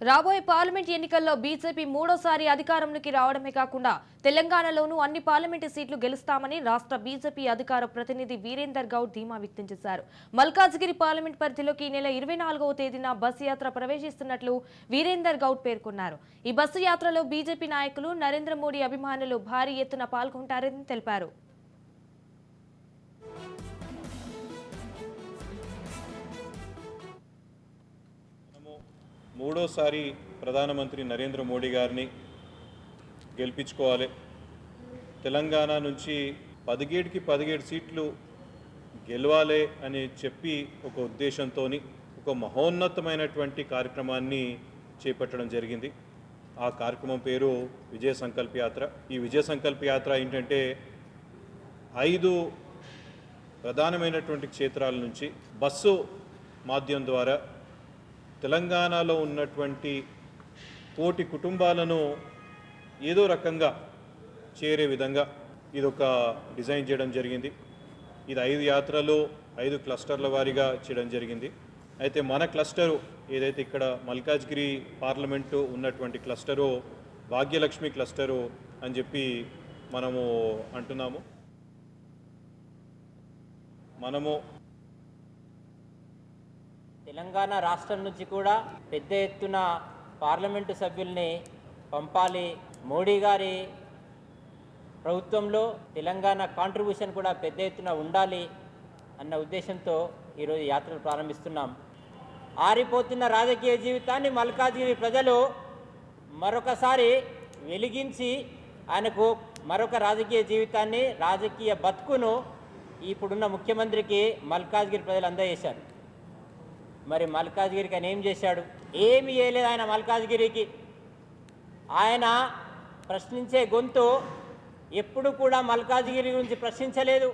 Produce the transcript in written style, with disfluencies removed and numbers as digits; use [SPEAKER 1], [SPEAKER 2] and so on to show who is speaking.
[SPEAKER 1] రాబోయే పార్లమెంట్ ఎన్నికల్లో బీజేపీ మూడోసారి అధికారంలోకి రావడమే కాకుండా తెలంగాణలోనూ అన్ని పార్లమెంటు సీట్లు గెలుస్తామని రాష్ట్ర బీజేపీ అధికార ప్రతినిధి వీరేందర్ గౌడ్ ధీమా వ్యక్తం చేశారు. మల్కాజ్గిరి పార్లమెంట్ పరిధిలోకి ఈ నెల 24వ తేదీన బస్సు యాత్ర ప్రవేశిస్తున్నట్లు వీరేందర్ గౌడ్ పేర్కొన్నారు. ఈ బస్సు యాత్రలో బీజేపీ నాయకులు, నరేంద్ర మోడీ అభిమానులు భారీ ఎత్తున పాల్గొంటారని తెలిపారు.
[SPEAKER 2] మూడోసారి ప్రధానమంత్రి నరేంద్ర మోడీ గారిని గెలిపించుకోవాలి. తెలంగాణ నుంచి 17 సీట్లు గెలవాలి అని చెప్పి ఒక ఉద్దేశంతో ఒక మహోన్నతమైనటువంటి కార్యక్రమాన్ని చేపట్టడం జరిగింది. ఆ కార్యక్రమం పేరు విజయ సంకల్ప యాత్ర. ఈ విజయ సంకల్ప యాత్ర ఏంటంటే 5 ప్రధానమైనటువంటి క్షేత్రాల నుంచి బస్సు మాధ్యమం ద్వారా తెలంగాణలో ఉన్నటువంటి 1 కోటి కుటుంబాలను ఏదో రకంగా చేరే విధంగా ఇదొక డిజైన్ చేయడం జరిగింది. ఇది 5 యాత్రలు 5 క్లస్టర్ల వారీగా చేయడం జరిగింది. అయితే మన క్లస్టరు ఏదైతే ఇక్కడ మల్కాజ్గిరి పార్లమెంటు ఉన్నటువంటి క్లస్టరు భాగ్యలక్ష్మి క్లస్టరు అని చెప్పి మనము అంటున్నాము.
[SPEAKER 3] తెలంగాణ రాష్ట్రం నుంచి కూడా పెద్ద ఎత్తున పార్లమెంటు సభ్యుల్ని పంపాలి. మోడీ గారి ప్రభుత్వంలో తెలంగాణ కాంట్రిబ్యూషన్ కూడా పెద్ద ఎత్తున ఉండాలి అన్న ఉద్దేశంతో ఈరోజు యాత్రలు ప్రారంభిస్తున్నాం. ఆరిపోతున్న రాజకీయ జీవితాన్ని మల్కాజ్గిరి ప్రజలు మరొకసారి వెలిగించి ఆయనకు మరొక రాజకీయ జీవితాన్ని, రాజకీయ బతుకును ఇప్పుడున్న ముఖ్యమంత్రికి మల్కాజ్గిరి ప్రజలు అందజేశారు. మరి మల్కాజ్గిరికి ఆయన ఏం చేశాడు? ఏమి చేయలేదు ఆయన మల్కాజ్గిరికి. ఆయన ప్రశ్నించే గొంతు ఎప్పుడు కూడా మల్కాజ్గిరి గురించి ప్రశ్నించలేదు.